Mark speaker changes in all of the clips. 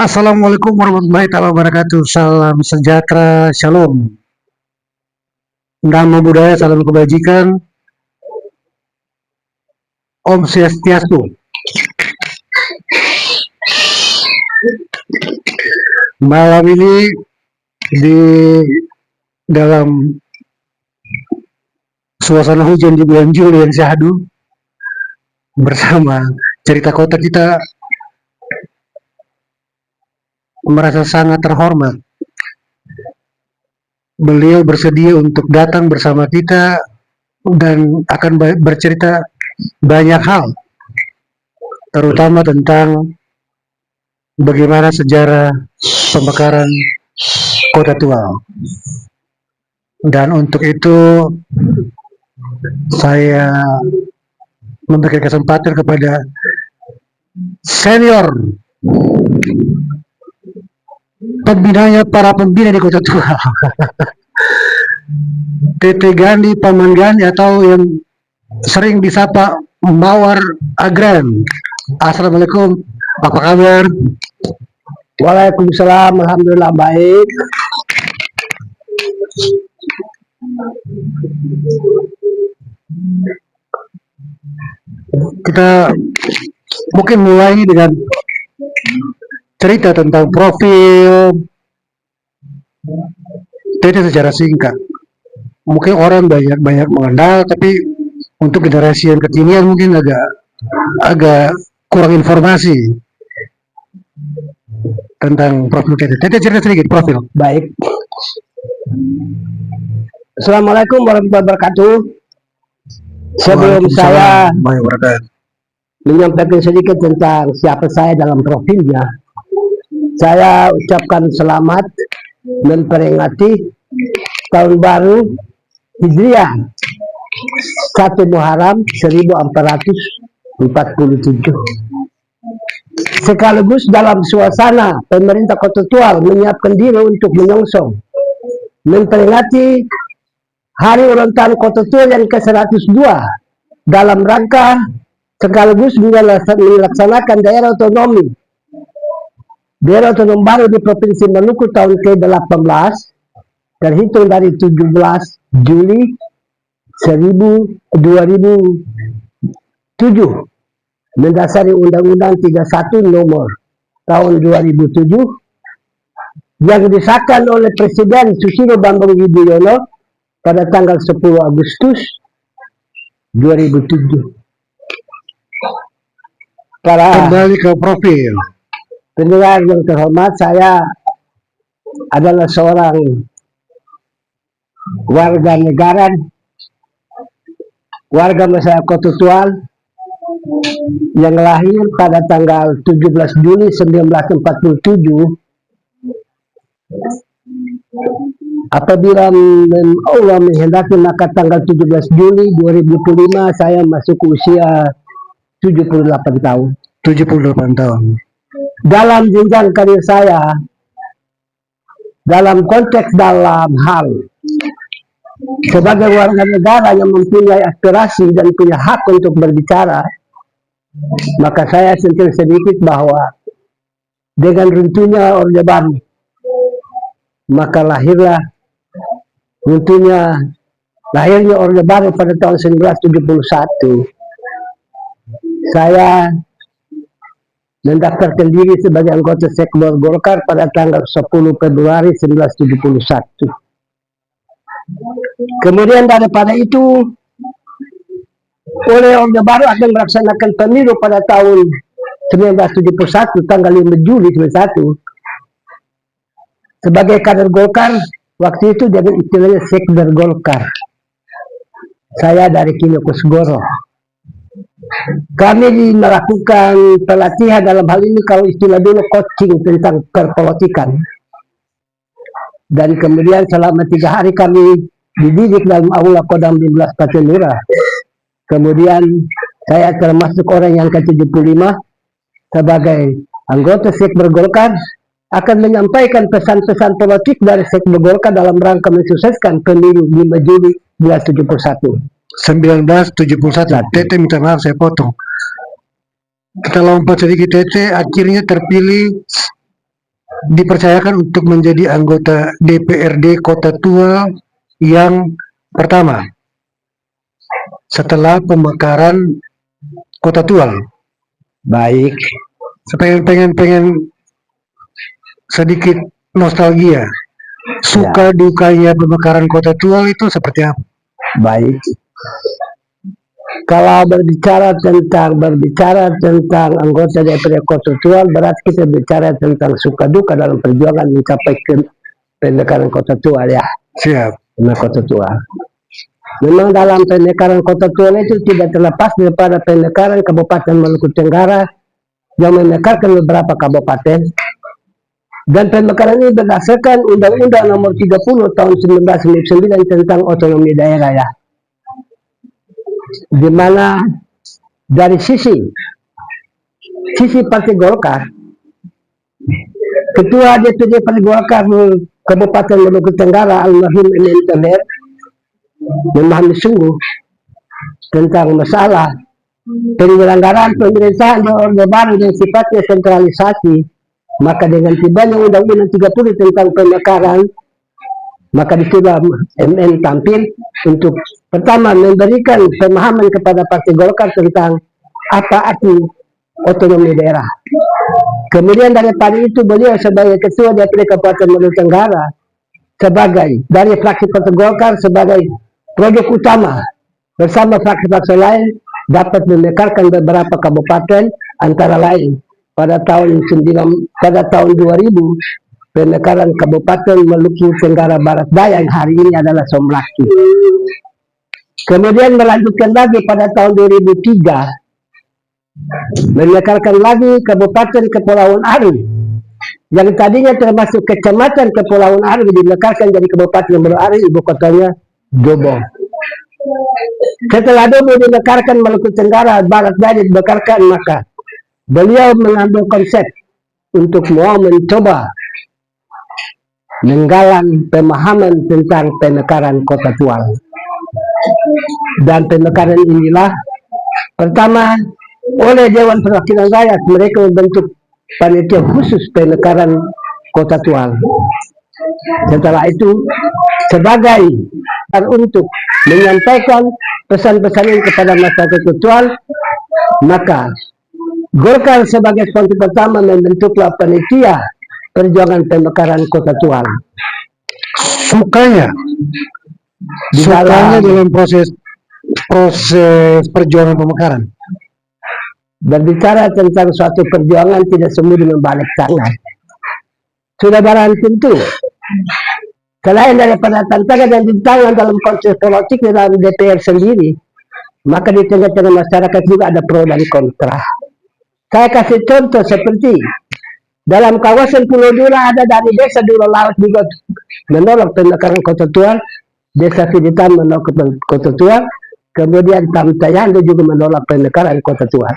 Speaker 1: Assalamualaikum warahmatullahi wabarakatuh. Salam sejahtera, shalom. Namo Buddhaya, salam kebajikan. Om Swastiastu. Malam ini di dalam suasana hujan di bulan Juli yang syahdu bersama cerita kota kita merasa sangat terhormat. Beliau bersedia untuk datang bersama kita dan akan bercerita banyak hal, terutama tentang bagaimana sejarah pemekaran Kota Tua. Dan untuk itu saya memberikan kesempatan kepada senior pembinanya para pembina di Kota Tua, Tete Gandhi Paman Gandhi, atau yang sering disapa Mawar Agran. Assalamualaikum, apa kabar?
Speaker 2: Waalaikumsalam, alhamdulillah baik.
Speaker 1: Kita mungkin mulai dengan cerita tentang profil Tete secara singkat. Mungkin orang banyak mengenal, tapi untuk generasi yang kekinian mungkin agak kurang informasi tentang profil Tete. Tete cerita sedikit profil.
Speaker 2: Baik. Assalamualaikum warahmatullahi wabarakatuh. Sebelum saya menyampaikan sedikit tentang siapa saya dalam profilnya, saya ucapkan selamat memperingati tahun baru Hijriah 1 Muharram 1447. Sekaligus dalam suasana pemerintah Kota Tua menyiapkan diri untuk menyongsong memperingati hari ulang tahun Kota Tua yang ke-102 dalam rangka sekaligus melaksanakan daerah otonomi baru di Provinsi Maluku tahun ke-18 terhitung dari 17 Juli 2007 mendasari Undang-Undang 31 nomor tahun 2007 yang disahkan oleh Presiden Susilo Bambang Yudhoyono pada tanggal 10 Agustus 2007.
Speaker 1: Kembali ke profil.
Speaker 2: Pendengar yang terhormat, saya adalah seorang warga negara, warga masyarakat Kota Tua yang lahir pada tanggal 17 Juli 1947. Apabila Allah menghendaki, maka tanggal 17 Juli 2005 saya masuk usia 78 tahun.
Speaker 1: 78 tahun.
Speaker 2: Dalam jenjang karir saya, dalam konteks dalam hal sebagai warga negara yang mempunyai aspirasi dan punya hak untuk berbicara, maka saya sentil sedikit bahwa dengan runtuhnya Orde Baru, maka lahirnya Orde Baru pada tahun 1971. Saya mendaftarkan diri sebagai anggota Sekber Golkar pada tanggal 10 Februari 1971. Kemudian daripada itu, oleh Orde Baru akan melaksanakan pemilu pada tahun 1971 tanggal 5 Juli 1971. Sebagai kader Golkar, waktu itu dengan istilahnya Sekber Golkar. Saya dari Kinokusgoro. Kami melakukan pelatihan dalam hal ini, kalau istilah dulu coaching tentang perpolitikan. Dan kemudian selama 3 hari kami dididik dalam aula Kodam 15 Patenura. Kemudian saya termasuk orang yang ke-75 sebagai anggota Sekber Golkar akan menyampaikan pesan-pesan politik dari Sekber Golkar dalam rangka mensukseskan pemilu 5 Juli 1971.
Speaker 1: 1971. Tete minta maaf saya potong. Kita lompat sedikit. Tete akhirnya terpilih dipercayakan untuk menjadi anggota DPRD Kota Tua yang pertama setelah pemekaran Kota Tua.
Speaker 2: Baik.
Speaker 1: Pengen sedikit nostalgia. Suka dukanya pemekaran Kota Tua itu seperti apa?
Speaker 2: Baik. Kalau berbicara tentang anggota DPRD Kota Tua, berarti kita bicara tentang suka duka dalam perjuangan mencapai pemekaran Kota Tua ya.
Speaker 1: Siap.
Speaker 2: Kota Tua. Memang dalam pemekaran Kota Tua itu tidak terlepas daripada pemekaran Kabupaten Maluku Tenggara yang memekarkan beberapa kabupaten, dan pemekaran ini berdasarkan Undang-Undang Nomor 30 Tahun 1999 tentang otonomi daerah ya, di mana dari sisi Partai Golkar, Ketua DPD Partai Golkar Kabupaten Maluku Tenggara almarhum Emen Tamer memahami sungguh tentang masalah penyelenggaraan pemerintahan di Orde Baru yang sifatnya sentralisasi. Maka dengan tibanya Undang-Undang 30 tentang pemekaran, maka disitulah MN tampil untuk pertama memberikan pemahaman kepada Partai Golkar tentang apa arti otonomi daerah. Kemudian daripada itu beliau sebagai Ketua DPD Kabupaten Maluku Tenggara sebagai dari fraksi Partai Golkar sebagai produk utama bersama fraksi-fraksi lain dapat memekarkan beberapa kabupaten, antara lain pada tahun 2000 pemekaran Kabupaten Maluku Tenggara Barat Daya yang hari ini adalah Somlaki. Kemudian melanjutkan lagi pada tahun 2003 memekarkan lagi Kabupaten Kepulauan Ariw yang tadinya termasuk Kecamatan Kepulauan Ariw dimekarkan jadi Kabupaten Kepulauan Ariw, ibu kotanya Dobo. Setelah Dobo dimekarkan Maluku Tenggara Barat Daya dimekarkan, maka beliau mengambil konsep untuk mau mencoba menggalang pemahaman tentang pemekaran Kota Tua. Dan pemekaran inilah pertama oleh Dewan Perwakilan Rakyat, mereka membentuk panitia khusus pemekaran Kota Tua. Setelah itu sebagai untuk menyampaikan pesan-pesan ini kepada masyarakat Tua, maka Golkar sebagai sponsor pertama membentuklah panitia perjuangan pemekaran Kota Tua.
Speaker 1: Sukanya dalam proses perjuangan pemekaran.
Speaker 2: Berbicara tentang suatu perjuangan tidak semudah membalik tangan. Sudah barang tentu selain daripada tantangan dan rintangan dalam konteks politik dalam DPR sendiri, maka di tengah-tengah masyarakat juga ada pro dan kontra. Saya kasih contoh seperti dalam kawasan Pulau Dura ada dari desa Dura Laut juga menolak pemekaran Kota Tua, desa Siditan menolak Kota Tua, kemudian Tamtayando juga menolak pemekaran Kota Tua.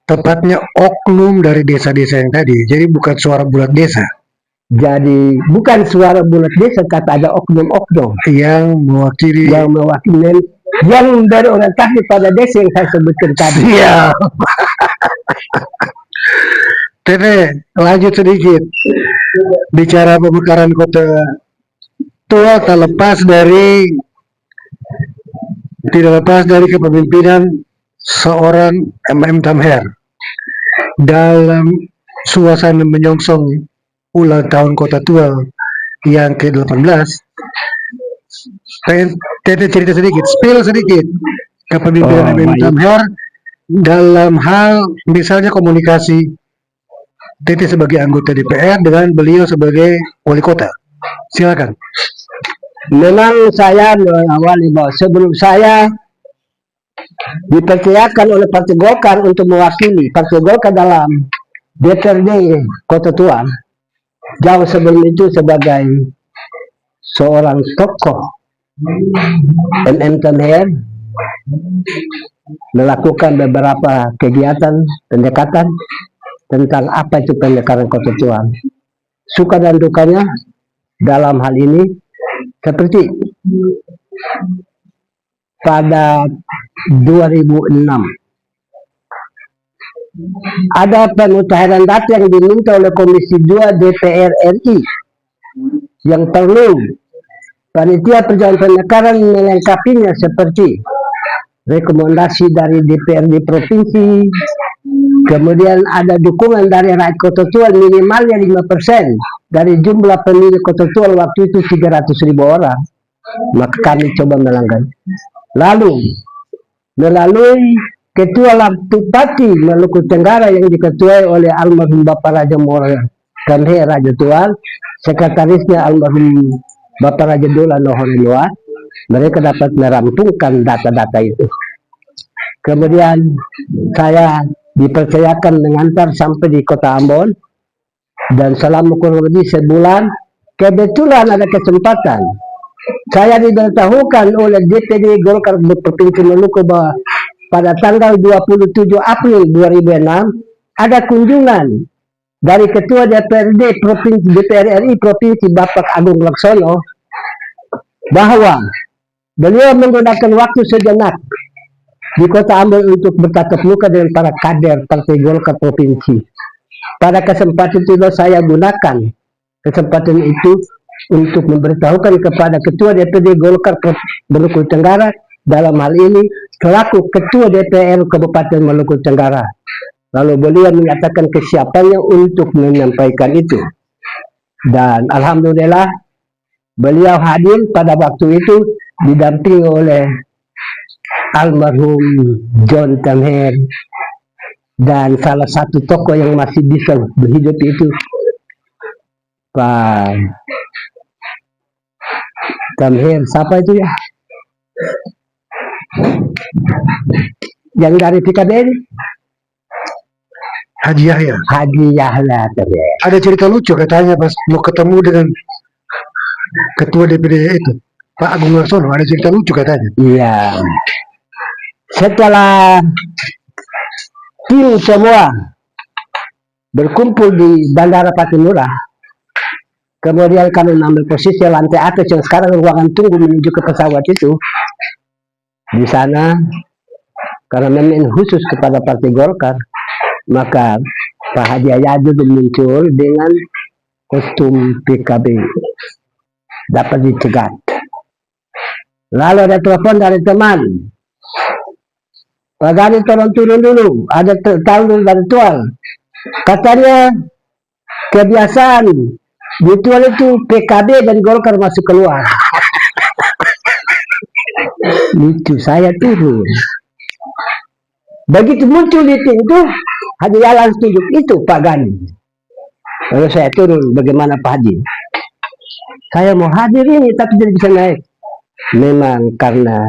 Speaker 1: Tepatnya oknum dari desa-desa yang tadi, jadi bukan suara bulat desa.
Speaker 2: Jadi bukan suara bulat desa, kata ada oknum-oknum
Speaker 1: yang mewakili
Speaker 2: yang berorientasi pada desa yang saya sebutkan tadi.
Speaker 1: Iya. Tete, lanjut sedikit. Bicara pemekaran Kota Tua tidak lepas dari kepemimpinan seorang MM Tamher dalam suasana menyongsong ulang tahun Kota Tua yang ke-18. Tete cerita sedikit, spill sedikit kepemimpinan MM Tamher dalam hal misalnya komunikasi Tete sebagai anggota DPR dengan beliau sebagai wali kota. Silakan.
Speaker 2: Memang saya mengawali bahwa sebelum saya dipercayakan oleh Partai Golkar untuk mewakili Partai Golkar dalam DPRD Kota Tua, jauh sebelum itu sebagai seorang tokoh MM Tamher melakukan beberapa kegiatan pendekatan tentang apa itu pemekaran Kota Tua. Suka dan dukanya dalam hal ini seperti pada 2006 ada pemutahiran data yang diminta oleh Komisi 2 DPR RI yang perlu panitia perjalanan pemekaran melengkapinya seperti rekomendasi dari DPRD provinsi, kemudian ada dukungan dari rakyat Kota Tual minimalnya 5% dari jumlah pemilih Kota Tual waktu itu 300.000 orang, maka kami coba melanggar. Lalu melalui Ketua Laptupati Maluku Tenggara yang diketuai oleh almarhum Bapak Raja Mora Kamhe Raja Tual, sekretarisnya almarhum Bapak Raja Dola Nohonilua, mereka dapat merampungkan data-data itu. Kemudian saya dipercayakan mengantar sampai di Kota Ambon, dan selama kurang lebih sebulan, kebetulan ada kesempatan saya diberitahukan oleh DPD Golkar Provinsi Maluku bahwa pada tanggal 27 April 2006 ada kunjungan dari Ketua DPRD Provinsi DPR RI Provinsi Bapak Agung Laksono, bahwa beliau menggunakan waktu sejenak di Kota Ambon untuk bertatap muka dengan para kader Partai Golkar Provinsi. Pada kesempatan itu saya gunakan kesempatan itu untuk memberitahukan kepada Ketua DPD Golkar Maluku Tenggara, dalam hal ini selaku Ketua DPR Kabupaten Maluku Tenggara. Lalu beliau menyatakan kesiapannya untuk menyampaikan itu. Dan alhamdulillah beliau hadir pada waktu itu didampingi oleh almarhum John Tamher dan salah satu tokoh yang masih bisa berhidup itu Pak Tamher, siapa itu ya? Yang dari PKB ini?
Speaker 1: Haji Yahya.
Speaker 2: Haji Yahya Tamher.
Speaker 1: Ada cerita lucu katanya pas mau ketemu dengan Ketua DPD itu, Pak Agung Laksono, ada cerita lucu katanya.
Speaker 2: Iya. Setelah tim semua berkumpul di Bandara Patimura, kemudian kami mengambil posisi lantai atas yang sekarang ruangan tunggu menuju ke pesawat itu. Di sana, karena memang khusus kepada Partai Golkar, maka Pak Haji Yahya muncul dengan kostum PKB, dapat dicegat. Lalu ada telepon dari teman, Pak Gani tolong turun dulu, ada tahu dari Tual. Katanya kebiasaan di Tual itu PKB dan Golkar masuk keluar. Lucu, saya turun. Begitu muncul di pintu, Haji Yahya tunjuk, itu Pak Gani. Lalu saya turun, bagaimana Pak Haji? Saya mau hadir ini tapi tidak bisa naik. Memang karena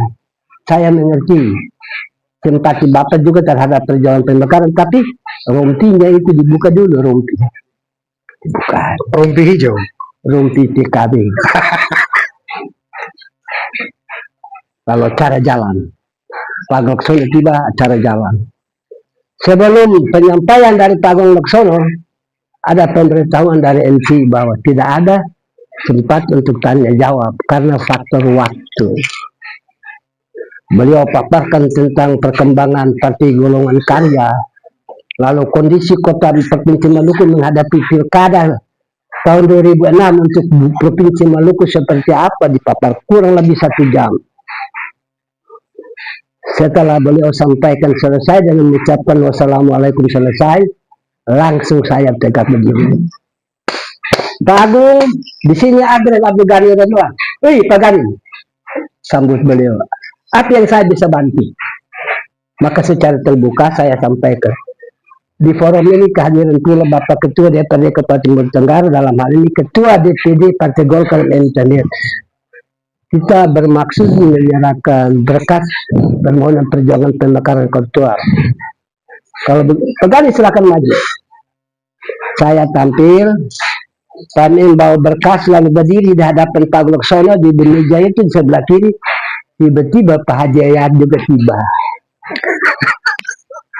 Speaker 2: saya mengerti simpati Bapak juga terhadap perjalanan pemekaran, tapi rompinya itu dibuka dulu, rompi. Bukan.
Speaker 1: Rompi hijau.
Speaker 2: Rompi PKB. Lalu cara jalan. Pak Laksono tiba, acara jalan. Sebelum penyampaian dari Pak Laksono, ada pemberitahuan dari MC bahwa tidak ada sempat untuk tanya jawab karena faktor waktu. Beliau paparkan tentang perkembangan Partai Golongan Karya, lalu kondisi kota Provinsi Maluku menghadapi pilkada tahun 2006 untuk Provinsi Maluku seperti apa, dipapar kurang lebih 1 jam. Setelah beliau sampaikan selesai dan mengucapkan wassalamualaikum selesai, langsung saya tegak berdiri. Pak Agung, di sini ada Abdul Ghani Radwan. Pak Gani, sambut beliau. Apa yang saya bisa bantu? Maka secara terbuka saya sampaikan. Di forum ini kehadiran pula Bapak Ketua DPRD Kabupaten Maluku Tenggara, dalam hal ini Ketua DPD Partai Golkar Internet. Kita bermaksud menyerahkan berkas permohonan perjuangan pemekaran Ketua. Kalau Pak Gani silakan maju. Saya tampil, kami bawa berkas lalu berdiri di hadapan Pak Laksono di meja itu di sebelah kiri. Tiba-tiba Pak Haji Yahya juga tiba.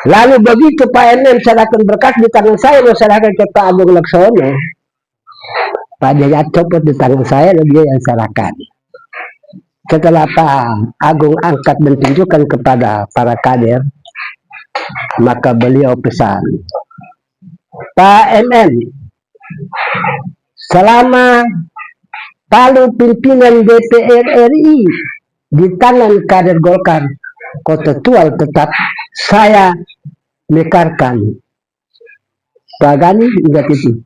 Speaker 2: Lalu begitu Pak MM serahkan berkas di tangan saya, mau serahkan ke Pak Agung Laksono, Pak Haji Yahya copot di tangan saya, lalu dia yang serahkan. Setelah Pak Agung angkat dan tunjukkan kepada para kader, Maka beliau pesan, Pak MM, selama palu pimpinan DPR RI di tangan kader Golkar, Kota Tual tetap saya mekarkan. Pak Gani ingat itu.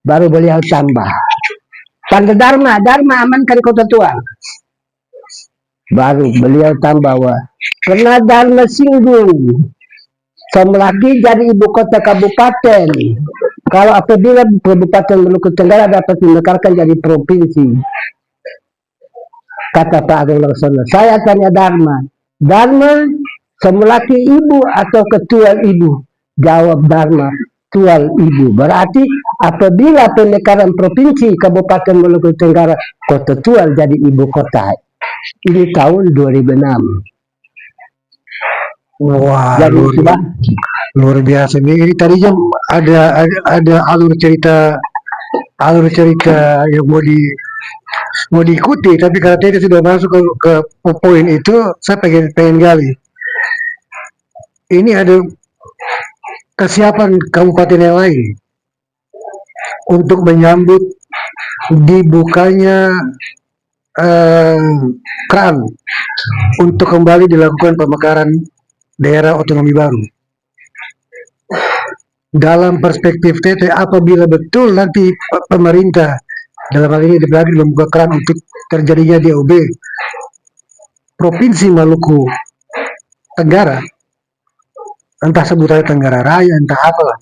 Speaker 2: Baru beliau tambah, Tanda Dharma amankan Kota Tual. Baru beliau tambah, karena Dharma singgung, Somlaki jadi ibu kota kabupaten. Kalau apabila Kabupaten Maluku Tenggara dapat dimekarkan jadi provinsi, kata Pak Agung Laksono, saya tanya Dharma, Somlaki ibu atau ketua ibu? Jawab Dharma, Tual ibu. Berarti apabila pemekaran provinsi Kabupaten Maluku Tenggara, Kota Tual jadi ibu kota. Ini tahun 2006.
Speaker 1: Wah,
Speaker 2: Jadi sudah
Speaker 1: luar biasa ini tadinya ada alur cerita yang mau diikuti, tapi karena Tete sudah masuk ke poin itu, saya pengen gali. Ini ada kesiapan kabupaten yang lain untuk menyambut dibukanya keran untuk kembali dilakukan pemekaran daerah otonomi baru. Dalam perspektif Tete, apabila betul nanti pemerintah dalam hal ini lagi membuka keran untuk terjadinya DOB Provinsi Maluku Tenggara, entah sebutannya Tenggara Raya, entah apalah.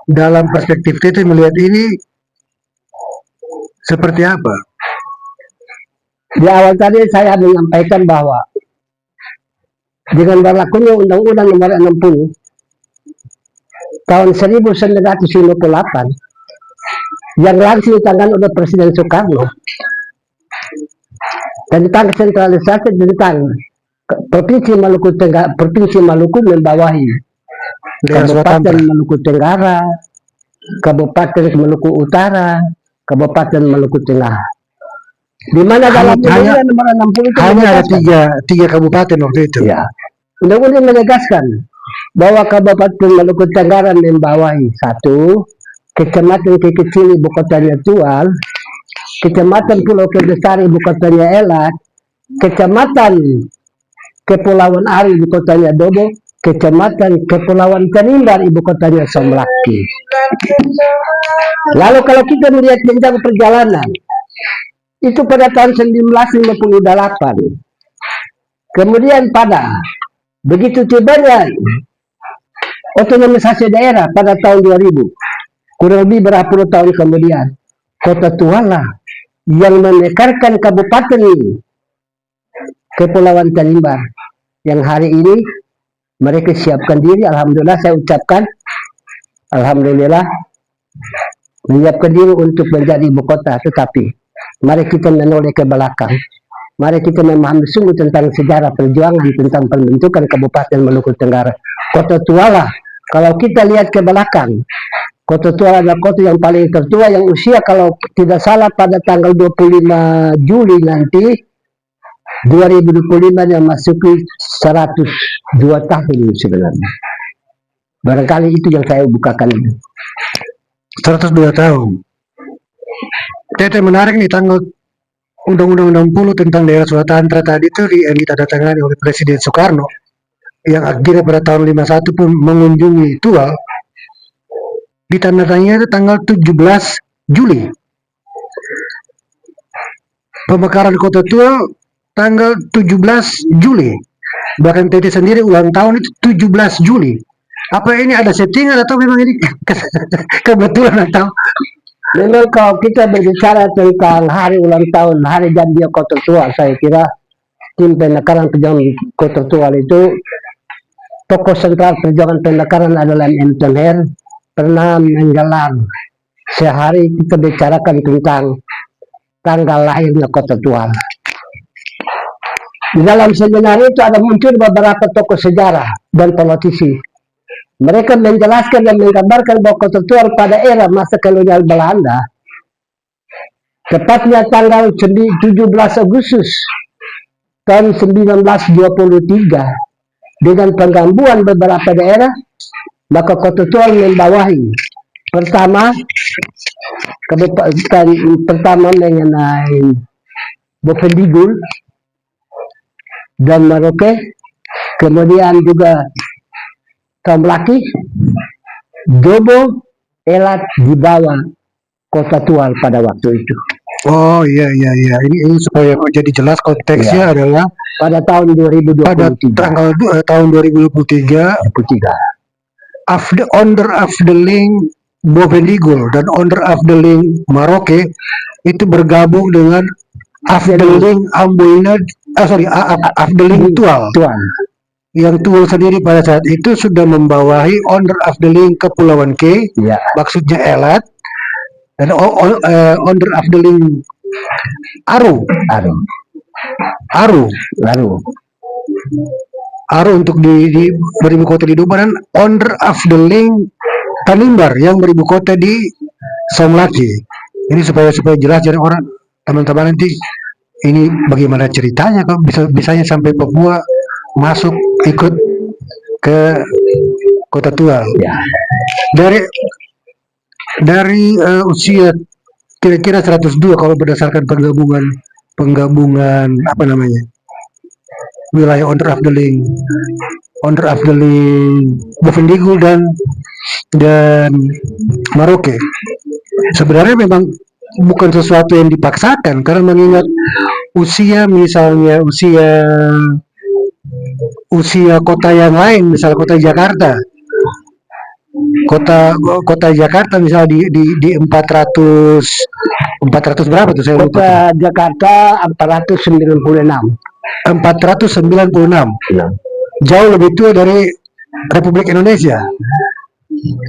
Speaker 1: Dalam perspektif Tete melihat ini seperti apa?
Speaker 2: di awal tadi saya menyampaikan bahwa dengan berlakunya Undang-Undang Nomor 60 tahun 1958 yang langsung ditangani oleh Presiden Soekarno tentang sentralisasi tentang Provinsi Maluku Tenggara, Provinsi Maluku membawahi Kabupaten Maluku Tenggara, Kabupaten Maluku Utara, Kabupaten Maluku Tengah. Di mana dalam Undang-Undang Nomor 60 itu
Speaker 1: hanya ada tiga kabupaten waktu itu.
Speaker 2: Ya, Undang-Undang menegaskan bahwa Kabupaten Maluku Tenggara membawahi 1 Kecamatan kecil ibu kotanya Tual, Kecamatan Pulau Kebesar ibu kotanya Elat, Kecamatan Kepulauan Ari ibu kotanya Dobo, Kecamatan Kepulauan Tanimbar ibu kotanya Somlaki. Lalu kalau kita melihat jenjang perjalanan, itu pada tahun 1958. Kemudian pada begitu tibanya otonomisasi daerah pada tahun 2000, kurang lebih berapa puluh tahun kemudian, Kota Tuala yang memekarkan Kabupaten Kepulauan Tanimbar yang hari ini mereka siapkan diri. Alhamdulillah, saya ucapkan alhamdulillah menyiapkan diri untuk menjadi ibu kota. Tetapi mari kita menoleh ke belakang, mari kita memahami sungguh tentang sejarah perjuangan tentang pembentukan Kabupaten Maluku Tenggara. Kota Tuala, kalau kita lihat ke belakang, Kota Tuala adalah kota yang paling tertua, yang usia kalau tidak salah pada tanggal 25 Juli nanti 2025 yang masuki 102 tahun sebenarnya. Barangkali itu yang saya bukakan ini.
Speaker 1: 102 tahun. Tete menarik nih, tanggal Undang-Undang 60 tentang daerah Suratantra tadi itu yang ditandatangani oleh Presiden Soekarno, yang akhirnya pada tahun 51 pun mengunjungi Tual, ditandatangani itu tanggal 17 Juli. Pemekaran Kota Tual tanggal 17 Juli. Bahkan Tete sendiri ulang tahun itu 17 Juli. Apa ini ada settingan atau memang ini kebetulan atau?
Speaker 2: Memang kalau kita berbicara tentang hari ulang tahun, hari jadi Kota Tual, saya kira tim pemekaran perjuangan Kota Tual itu tokoh sentral perjuangan pemekaran adalah M. Tonher, pernah menggelar sehari kita bicarakan tentang tanggal lahirnya Kota Tual. Di dalam seminar itu ada muncul beberapa tokoh sejarah dan politisi. Mereka menjelaskan dan menggambarkan bahwa Kota Tual pada era masa kolonial Belanda, tepatnya tanggal 17 Agustus tahun 1923, dengan penggabungan beberapa daerah, maka Kota Tual membawahi pertama kabupaten pertama mengenai Bovendigul dan Merauke, kemudian juga Tamlaki, Jobo, Elat di bawah Kota Tual pada waktu itu.
Speaker 1: Oh iya. Ini supaya jadi jelas konteksnya adalah
Speaker 2: Pada tahun 2023.
Speaker 1: pada tanggal tahun 2023 owner of the link Bovendigul dan owner of the link Merauke itu bergabung dengan Afdeling Amboina, Afdeling Tual. Yang Tual sendiri pada saat itu sudah membawahi owner of the link Kepulauan K, maksudnya Elat, dan owner of the link Aru untuk di beribu kota di Duba, dan owner of the link Tanimbar yang beribu kota di Somlaki. Ini supaya jelas jadi orang teman-teman nanti ini bagaimana ceritanya kok bisanya sampai Papua masuk ikut ke Kota Tual. Dari usia kira-kira 102 kalau berdasarkan penggabungan apa namanya wilayah owner of the link Bovendigul dan Merauke. Sebenarnya memang bukan sesuatu yang dipaksakan, karena mengingat misalnya usia kota yang lain, misalnya kota Jakarta misalnya di 400 berapa tuh saya lupa.
Speaker 2: Kota Jakarta 496.
Speaker 1: Jauh lebih tua dari Republik Indonesia.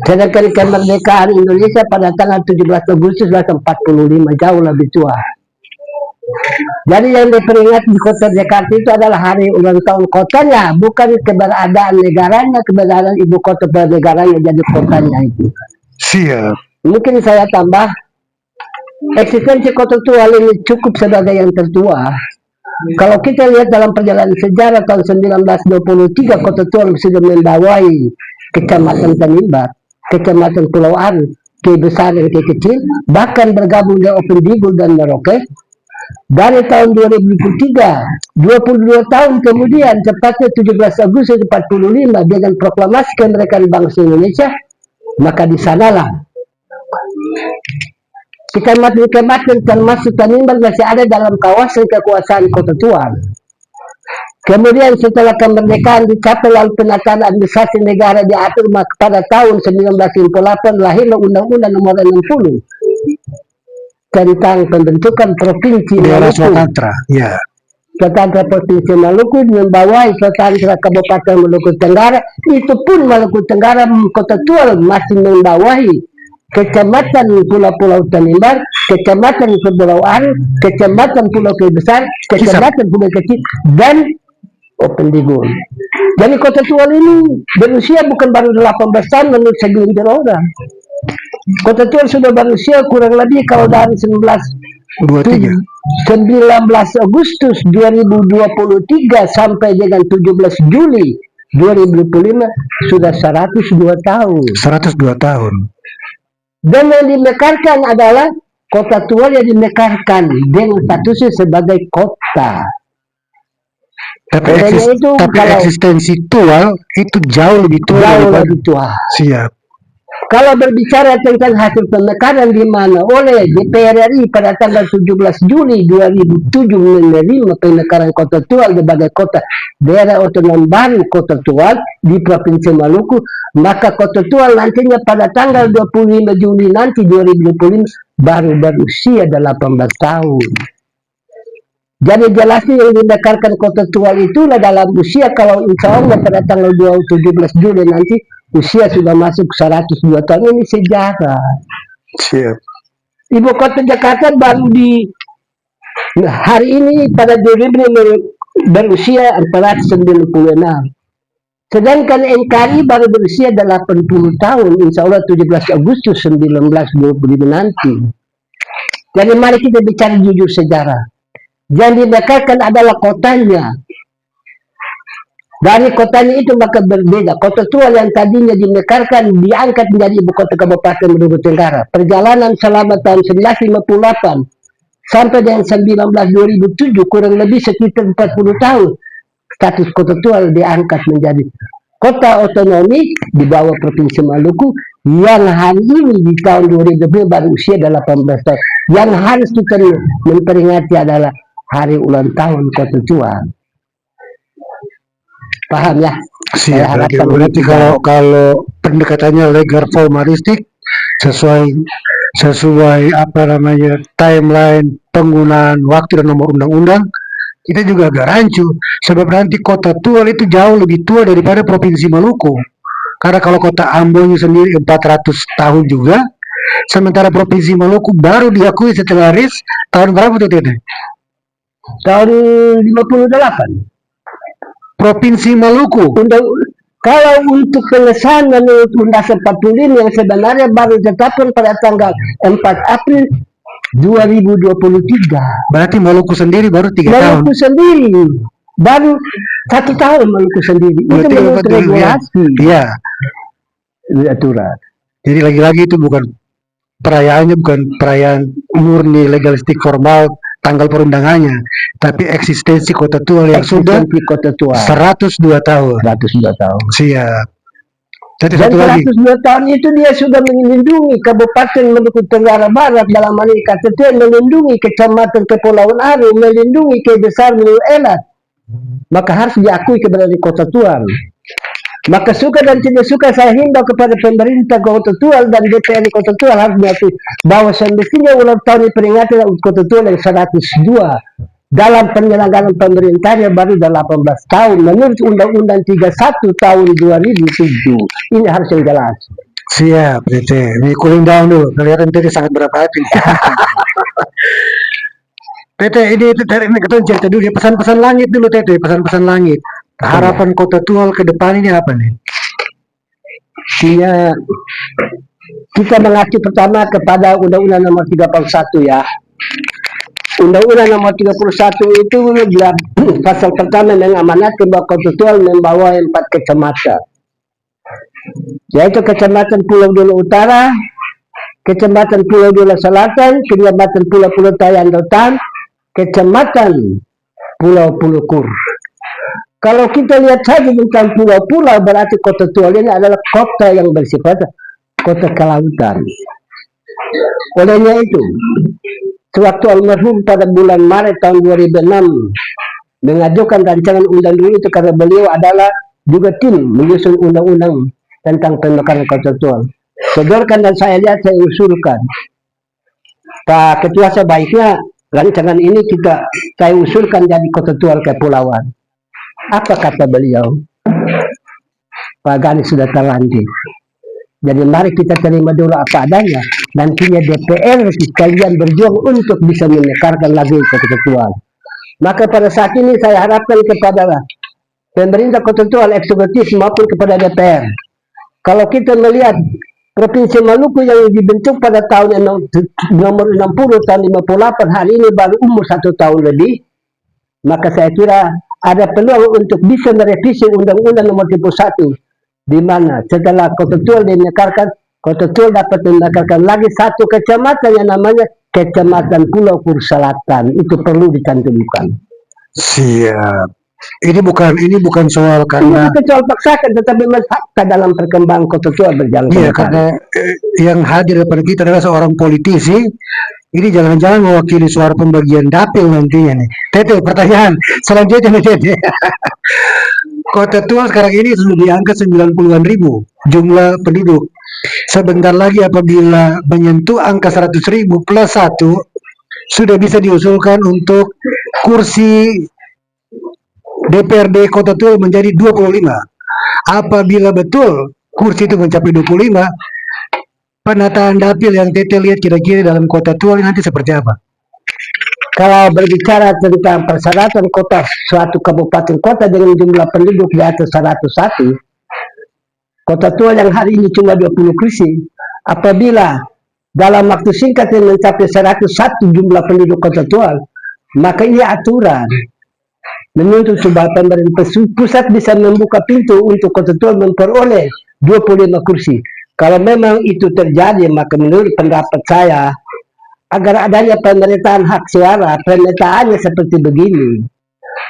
Speaker 2: Sedangkan kemerdekaan Indonesia pada tanggal 17 Agustus 1945 jauh lebih tua. Jadi yang diperingati di Kota Jakarta itu adalah hari ulang tahun kotanya, bukan keberadaan negaranya, keberadaan ibu kota negaranya jadi kotanya itu.
Speaker 1: Siap.
Speaker 2: Mungkin saya tambah, eksistensi Kota Tual ini cukup sebagai yang tertua. Kalau kita lihat dalam perjalanan sejarah tahun 1923, Kota Tual sudah membawahi Kecamatan Tanimbar, Kecamatan Pulau Aru, K besar dan K kecil, bahkan bergabung dengan Bovendigul dan Merauke. Dari tahun 2023, 22 tahun kemudian, tepatnya 17 Agustus 45, dengan proklamasi kemerdekaan bangsa Indonesia, maka di sanalah kecamatan termasuk Tanimbar masih ada dalam kawasan kekuasaan Kota Tual. Kemudian setelah kemerdekaan dicapai lalu penataan administrasi negara diatur pada tahun 1958 lahirlah Undang-Undang Nomor 60 tentang pembentukan Provinsi Maluku. Swatantara Provinsi Maluku membawahi Swatantara Kabupaten Maluku Tenggara. Itu pun Maluku Tenggara Kota Tual masih membawahi Kecamatan Pulau Tanimbar, Kecamatan Pulau Aru, Kecamatan Pulau Besar, Kecamatan Pulau Kecil, dan Bovendigul. Jadi Kota Tual ini berusia bukan baru 18 tahun menurut segelintir orang. Kota Tual sudah berusia kurang lebih kalau dari 19 Agustus 2023 sampai dengan 17 Juli 2025 sudah 102 tahun.
Speaker 1: 102 tahun.
Speaker 2: Dan yang dimekarkan adalah Kota Tual yang dimekarkan dengan statusnya sebagai kota.
Speaker 1: Tapi eksistensi Tual itu jauh lebih tua. Siap.
Speaker 2: Kalau berbicara tentang hasil pemekaran di mana oleh DPR RI pada tanggal 17 Juli 2007 menerima pemekaran Kota Tual sebagai kota daerah otonom baru Kota Tual di Provinsi Maluku, maka Kota Tual nantinya pada tanggal 25 Juli nanti 2025 baru berusia 18 tahun. Jadi jelasnya yang dimekarkan Kota Tual itulah dalam usia, kalau insya Allah pada tanggal 17 Juli nanti usia sudah masuk 102 tahun. Ini sejarah.
Speaker 1: Siap.
Speaker 2: Ibu kota Jakarta baru di hari ini pada 2000 berusia 496. Sedangkan NKRI baru berusia 80 tahun, insya Allah 17 Agustus 1925 nanti. Jadi mari kita bicara jujur sejarah. Yang dibekalkan adalah kotanya. Dari kotanya itu maka berbeda. Kota tua yang tadinya dimekarkan diangkat menjadi ibu kota Kabupaten Maluku Tenggara. Perjalanan selama tahun 1958 sampai dengan 2007 kurang lebih sekitar 40 tahun. Status kota tua diangkat menjadi kota otonomi di bawah Provinsi Maluku yang hari ini di tahun 2020 baru usia 18 tahun. Yang harus kita memperingati adalah hari ulang tahun kota tua. Paham ya?
Speaker 1: Siap. Berarti kalau pendekatannya legal formalistik sesuai apa namanya timeline penggunaan waktu dan nomor undang-undang, kita juga agak rancu sebab nanti kota tua itu jauh lebih tua daripada Provinsi Maluku. Karena kalau kota Ambon sendiri 400 tahun juga, sementara Provinsi Maluku baru diakui setelah RIS tahun berapa tuh Tete?
Speaker 2: Tahun 58.
Speaker 1: Provinsi Maluku.
Speaker 2: Kalau untuk pengesahan menurut Undang-Undang 45 yang sebenarnya baru ditetapkan pada tanggal 4 April 2023.
Speaker 1: Berarti Maluku sendiri baru 3 tahun.
Speaker 2: Maluku sendiri baru 1 tahun Maluku sendiri. Itu menurut regulasi.
Speaker 1: Iya.
Speaker 2: Aturan.
Speaker 1: Jadi lagi-lagi itu bukan perayaannya bukan perayaan murni legalistik formal tanggal perundangannya, tapi eksistensi kota tua yang sudah
Speaker 2: kota tua
Speaker 1: 102 tahun.
Speaker 2: 102 tahun.
Speaker 1: Siap. Jadi
Speaker 2: Dan
Speaker 1: satu lagi.
Speaker 2: 102 tahun itu dia sudah melindungi Kabupaten Maluku Tenggara Barat dalam hal ini KTT, melindungi Kecamatan Kepulauan Aru, melindungi Kebesar Melu Elat. Maka harus diakui keberadaan kota tua. Maka suka dan tidak suka saya himbau kepada pemerintah Kota Tual dan DPR Kota Tual harus mengakui bahwa semestinya ulang tahun diperingati Kota Tual yang 102 dalam penyelenggaraan pemerintahnya baru 18 tahun menurut Undang-Undang 31 tahun 2007. Ini harus yang jelas.
Speaker 1: Siap, Tete. Ini cooling down dulu. Kelihatan Tete sangat berhati. Tete, ini kita cerita dulu ya, pesan-pesan langit dulu Tete, pesan-pesan langit. Harapan Kota Tual ke depan ini apa nih?
Speaker 2: Kita mengacu pertama kepada Undang-Undang Nomor 31 ya. Undang-Undang Nomor 31 itu pasal pertama mengamanatkan bahwa Kota Tual membawa 4 kecamatan, yaitu Kecamatan Pulau Dulu Utara, Kecamatan Pulau Dulu Selatan, Kecamatan Pulau Tayandotan, Kecamatan Pulau Pulukur. Kalau kita lihat saja tentang pulau-pulau, berarti Kota Tual ini adalah kota yang bersifat kota kelautan. Olehnya itu, sewaktu almarhum pada bulan Maret tahun 2006 mengajukan rancangan undang-undang itu karena beliau adalah juga tim menyusun undang-undang tentang pemekaran Kota Tual. Sodorkan dan saya lihat, saya usulkan. Pak Ketua, sebaiknya rancangan ini saya usulkan jadi Kota Tual Kepulauan. Apa kata beliau? Pak Gani sudah terlanjur. Jadi mari kita terima dulu apa adanya. Nantinya DPR sekalian berjuang untuk bisa memekarkan lagi Kota Tual. Maka pada saat ini saya harapkan kepada pemerintah Kota Tual eksekutif maupun kepada DPR. Kalau kita melihat Provinsi Maluku yang dibentuk pada tahun nomor 60 tahun 58 hari ini baru umur 1 tahun lebih, maka saya kira ada peluang untuk bisa merevisi Undang-Undang Nomor 31, di mana setelah Kota Tual dimekarkan, Kota Tual dapat memekarkan lagi 1 kecamatan yang namanya Kecamatan Pulau Kur Selatan. Itu perlu dicantumkan.
Speaker 1: Siap. Ini bukan soal karena
Speaker 2: bukan soal paksakan, tetapi fakta dalam perkembangan Kota Tual berjalan.
Speaker 1: Iya, karena yang hadir depan kita adalah seorang politisi. Ini jangan-jangan mewakili suara pembagian dapil nantinya nih. Tete, pertanyaan selanjutnya nih Tete. Kota Tual sekarang ini sudah di angka 90-an ribu jumlah penduduk. Sebentar lagi apabila menyentuh angka 100.000 plus 1, sudah bisa diusulkan untuk kursi DPRD Kota Tual menjadi 25. Apabila betul kursi itu mencapai 25, penataan dapil yang Tete lihat kira-kira dalam Kota Tual nanti seperti apa?
Speaker 2: Kalau berbicara tentang persyaratan kota, suatu kabupaten kota dengan jumlah penduduk di atas 101, Kota Tual yang hari ini cuma 20 kursi, apabila dalam waktu singkat yang mencapai 101 jumlah penduduk Kota Tual, maka ini aturan menuntut sebuah pemerintah pusat bisa membuka pintu untuk Kota Tua memperoleh 25 kursi. Kalau memang itu terjadi, maka menurut pendapat saya, agar adanya pemerintahan hak suara, pemetaannya seperti begini.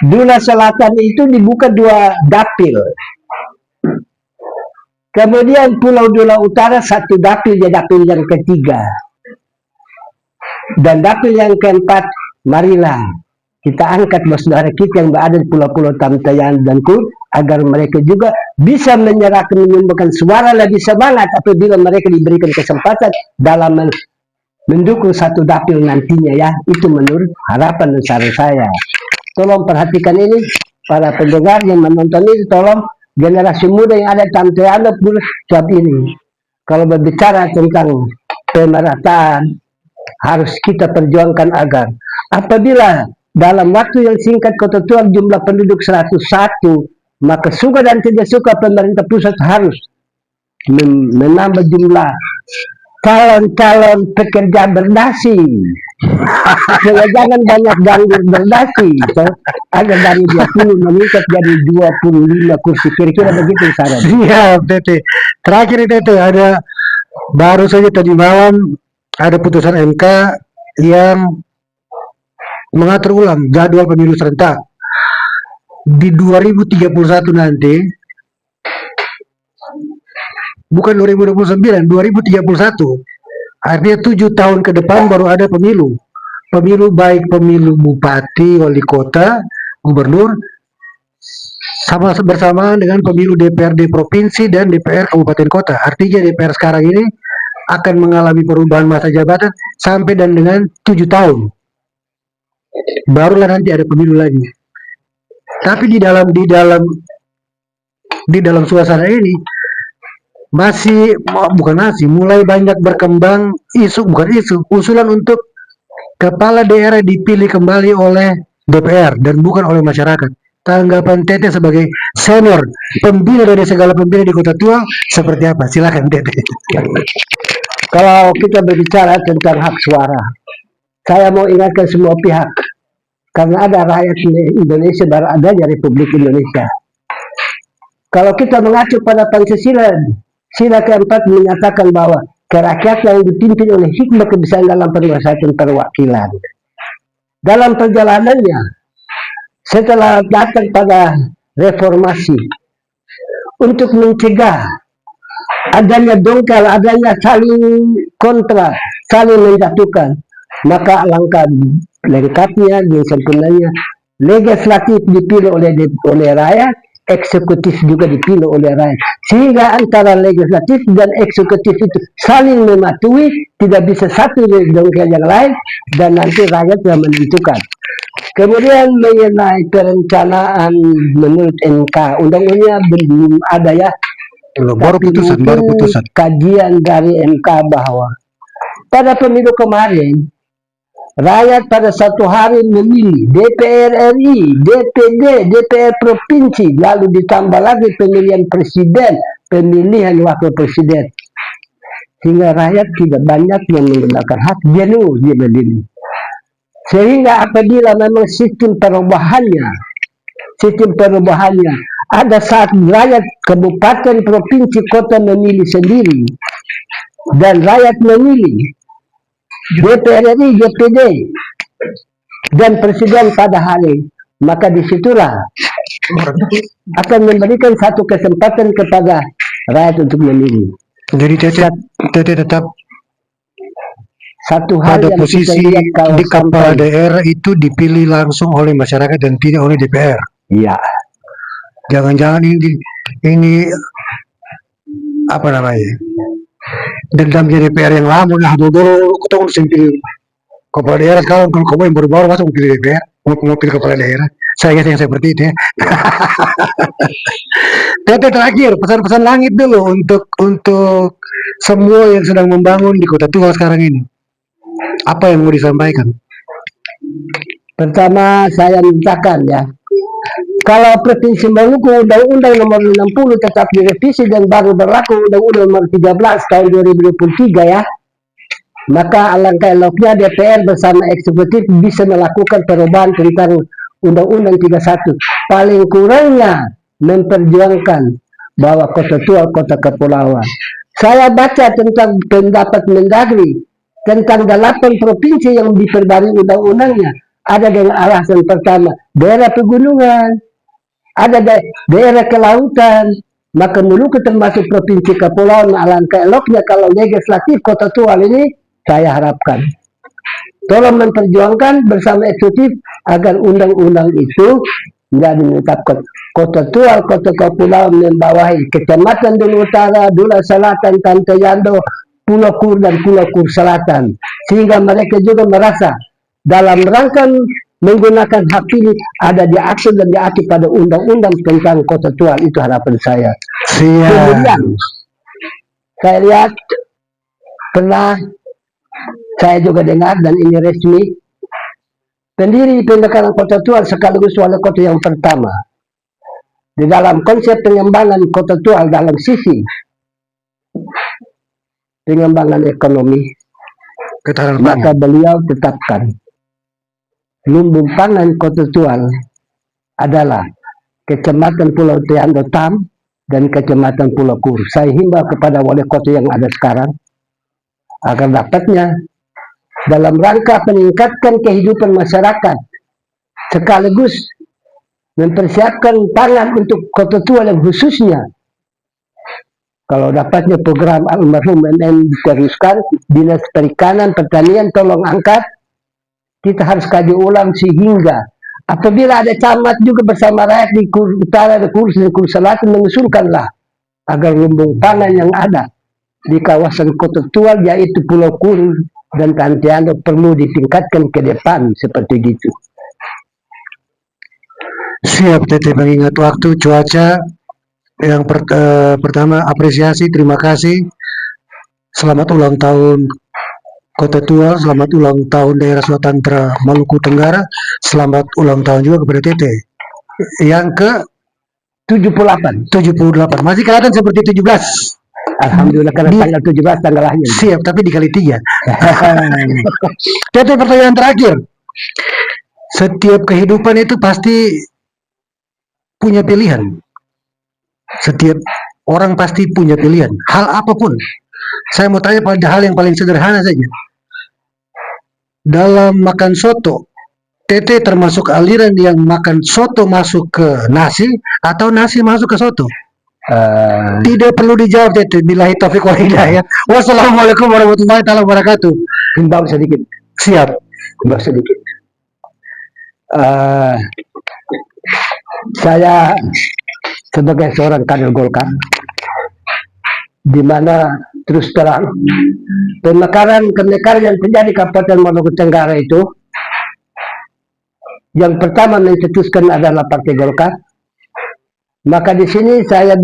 Speaker 2: Dula Selatan itu dibuka 2 dapil. Kemudian Pulau Dula Utara 1 dapil, dapil yang ketiga. Dan dapil yang keempat, marilah kita angkat saudara kita yang berada di pulau-pulau Tamtayan dan Kur, agar mereka juga bisa menyerahkan, menyumbangkan suara lebih semangat apabila mereka diberikan kesempatan dalam mendukung 1 dapil nantinya ya. Itu menurut harapan dan saran saya. Tolong perhatikan ini, para pendengar yang menonton ini, tolong generasi muda yang ada di Tamtayan pun sebab ini. Kalau berbicara tentang pemerataan, harus kita perjuangkan agar apabila dalam waktu yang singkat Kota Tua jumlah penduduk 101, maka suka dan tidak suka pemerintah pusat harus menambah jumlah calon-calon pekerja berdasi. Jangan banyak ganggu berdasi, agar dari 20 meningkat jadi 25 kursi. Kira-kira begitu saran.
Speaker 1: Siap, Tete. Terakhir Tete, ada baru saja tadi malam ada putusan MK yang mengatur ulang jadwal pemilu serentak di 2031 nanti, bukan 2029, 2031. Artinya 7 tahun ke depan baru ada pemilu. Pemilu baik pemilu bupati, wali kota, gubernur, sama bersamaan dengan pemilu DPRD provinsi dan DPR kabupaten kota. Artinya DPR sekarang ini akan mengalami perubahan masa jabatan sampai dan dengan 7 tahun. Barulah nanti ada pemilu lagi. Tapi di dalam suasana ini mulai banyak berkembang usulan untuk kepala daerah dipilih kembali oleh DPR dan bukan oleh masyarakat. Tanggapan Tete sebagai senior pembina dari segala pembina di Kota Tua seperti apa? Silakan Tete.
Speaker 2: Kalau kita berbicara tentang hak suara, saya mau ingatkan semua pihak, karena ada rakyat Indonesia baru adanya Republik Indonesia. Kalau kita mengacu pada Pancasila, sila keempat menyatakan bahwa kerakyatan yang dipimpin oleh hikmah kebiasaan dalam penguasaan perwakilan. Dalam perjalanannya, setelah datang pada reformasi, untuk mencegah adanya dongkal, adanya saling kontra, saling menjatuhkan, maka alangkah lengkapnya dan sempurnanya legislatif dipilih oleh rakyat, eksekutif juga dipilih oleh rakyat, sehingga antara legislatif dan eksekutif itu saling mematuhi, tidak bisa satu dongkal yang lain, dan nanti rakyat yang menentukan. Kemudian mengenai perencanaan menurut MK, undang-undangnya belum ada ya,
Speaker 1: baru putusan.
Speaker 2: Kajian dari MK bahwa pada pemilu kemarin rakyat pada satu hari memilih DPR RI, DPD, DPR provinsi, lalu ditambah lagi pemilihan presiden, pemilihan wakil presiden, sehingga rakyat tidak banyak yang menggunakan hak jenuh dia memilih. Sehingga apabila memang sistem perubahannya ada saat rakyat kabupaten, provinsi, kota memilih sendiri, dan rakyat memilih DPR RI, DPD, dan presiden pada hari, maka disitulah akan memberikan satu kesempatan kepada rakyat untuk memilih.
Speaker 1: Jadi Tete tetap
Speaker 2: satu hal
Speaker 1: pada
Speaker 2: yang
Speaker 1: posisi di kepala daerah itu dipilih langsung oleh masyarakat dan tidak oleh DPR.
Speaker 2: Iya.
Speaker 1: Jangan-jangan ini apa namanya? Dendamnya DPR yang lama, nah dulu kita harus pilih kepala daerah. Sekarang kalau kamu yang baru-baru masuk pilih DPR, mau pilih kepala daerah, saya yang seperti itu ya. Tete terakhir pesan-pesan langit dulu untuk semua yang sedang membangun di Kota Tua sekarang ini, apa yang mau disampaikan?
Speaker 2: Pertama saya mintakan ya, kalau Provinsi Maluku Undang-Undang Nomor 60 tetap direvisi dan baru berlaku Undang-Undang Nomor 13 tahun 2023 ya, maka alangkah eloknya DPR bersama eksekutif bisa melakukan perubahan tentang Undang-Undang 31 paling kurangnya memperjuangkan bahwa kota tua kota kepulauan. Saya baca tentang pendapat Mendagri tentang 8 provinsi yang diperbarui undang-undangnya. Ada dengan alasan pertama, daerah pegunungan, ada daerah kelautan, maka Maluku termasuk provinsi kepulauan. Alangkah eloknya kalau legislatif kota tua ini, saya harapkan tolong memperjuangkan bersama eksekutif agar undang-undang itu menjadi menetapkan kota tua, kota kepulauan membawahi Kecamatan Dulu Utara, Dula Selatan, Tanto Yando, Pulau Kur dan Pulau Kur Selatan, sehingga mereka juga merasa dalam rangka menggunakan hak pilih ada diatur dan diatur pada undang-undang tentang kota tua. Itu harapan saya. Kemudian saya lihat pernah saya juga dengar dan ini resmi, pendiri pendekatan kota tua sekaligus wali kota yang pertama di dalam konsep pengembangan kota tua dalam sisi pengembangan ekonomi, maka beliau tetapkan lumbung pangan kota tua adalah Kecamatan Pulau Tiando Tam dan Kecamatan Pulau Kur. Saya himbau kepada wali kota yang ada sekarang agar dapatnya dalam rangka meningkatkan kehidupan masyarakat sekaligus mempersiapkan pangan untuk kota tua yang khususnya kalau dapatnya program almarhum MM diteruskan, Dinas Perikanan Pertanian tolong angkat, kita harus kaji ulang sehingga apabila ada camat juga bersama rakyat di Kur Utara dan Kur Selatan mengusulkanlah agar lumbung pangan yang ada di kawasan kota tua yaitu Pulau Kur dan Tantiano perlu ditingkatkan ke depan seperti gitu.
Speaker 1: Siap Tete, mengingat waktu, cuaca. Yang pertama apresiasi, terima kasih. Selamat ulang tahun Kota Tua, selamat ulang tahun daerah Swatantara Maluku Tenggara, selamat ulang tahun juga kepada Tete. Yang ke
Speaker 2: 78.
Speaker 1: Masih kelihatan seperti 17.
Speaker 2: Alhamdulillah karena tanggal 17 tanggal lahir.
Speaker 1: Siap, tapi dikali 3. Tete, pertanyaan terakhir. Setiap kehidupan itu pasti punya pilihan. Setiap orang pasti punya pilihan. Hal apapun. Saya mau tanya pada hal yang paling sederhana saja. Dalam makan soto, Tete termasuk aliran yang makan soto masuk ke nasi atau nasi masuk ke soto? Tidak perlu dijawab Tete. Billahi taufiq wal hidayah. Wassalamualaikum warahmatullahi wabarakatuh.
Speaker 2: Himbau sedikit.
Speaker 1: Siap.
Speaker 2: Himbau sedikit. Saya sebagai seorang kader Golkar, di mana terus terang pemekaran yang terjadi di Kabupaten Maluku Tenggara itu, yang pertama mencetuskan adalah Partai Golkar. Maka di sini saya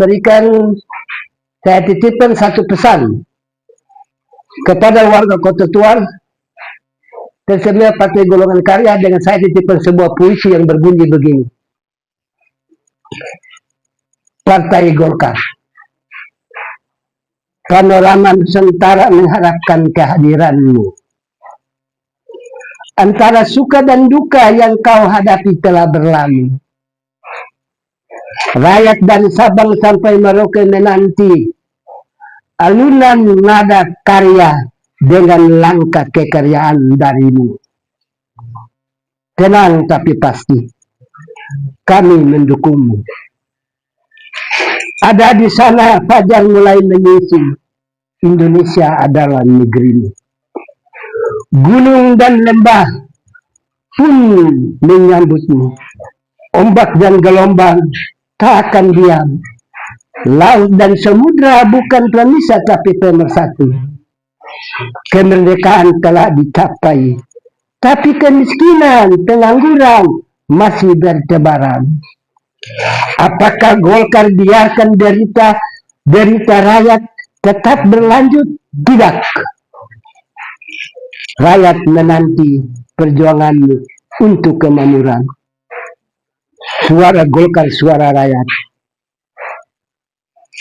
Speaker 2: titipkan satu pesan kepada warga Kota Tua dan semua partai golongan karya dengan saya titipkan sebuah puisi yang berbunyi begini. Partai Golkar, panorama Nusantara mengharapkan kehadiranmu. Antara suka dan duka yang kau hadapi telah berlalu. Rakyat dari Sabang sampai Merauke menanti alunan nada karya dengan langkah kekaryaan darimu. Tenang tapi pasti, kami mendukungmu. Ada di sana fajar mulai menyisi, Indonesia adalah negerimu. Gunung dan lembah pun menyambutmu. Ombak dan gelombang tak akan diam. Laut dan samudra bukan pemisah tapi pemersatu. Kemerdekaan telah dicapai, tapi kemiskinan, pengangguran masih bertebaran. Apakah Golkar biarkan derita rakyat tetap berlanjut? Tidak. Rakyat menanti perjuanganmu untuk kemakmuran. Suara Golkar, suara rakyat.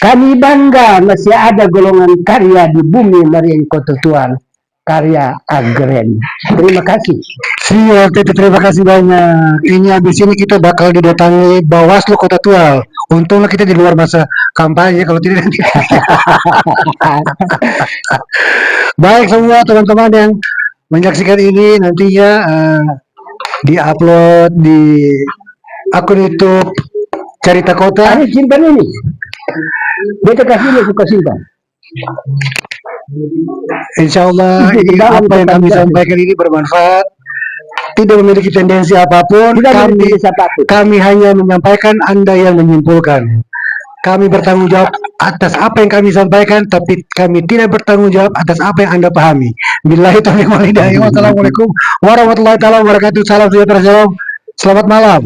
Speaker 2: Kami bangga masih ada golongan karya di bumi Marian Kota Tua, karya Agren. Terima kasih.
Speaker 1: Siap, Tete, terima kasih banyak. Ini habis ini kita bakal didatangi Bawaslu Kota Tual. Untunglah kita di luar masa kampanye, kalau tidak nanti. Baik semua teman-teman yang menyaksikan ini nantinya di-upload di akun YouTube Cerita Kota.
Speaker 2: Ini simpan ini. Beta kasih ini suka simpan.
Speaker 1: Insya Allah apa yang kami sampaikan ini bermanfaat. Tidak memiliki tendensi apapun.
Speaker 2: Tidak memiliki apapun.
Speaker 1: Kami hanya menyampaikan, Anda yang menyimpulkan. Kami bertanggung jawab atas apa yang kami sampaikan, tapi kami tidak bertanggung jawab atas apa yang Anda pahami. Billahi taufiq wal hidayah. Wassalamualaikum warahmatullahi wabarakatuh. Salam sejahtera, shalom. Selamat malam.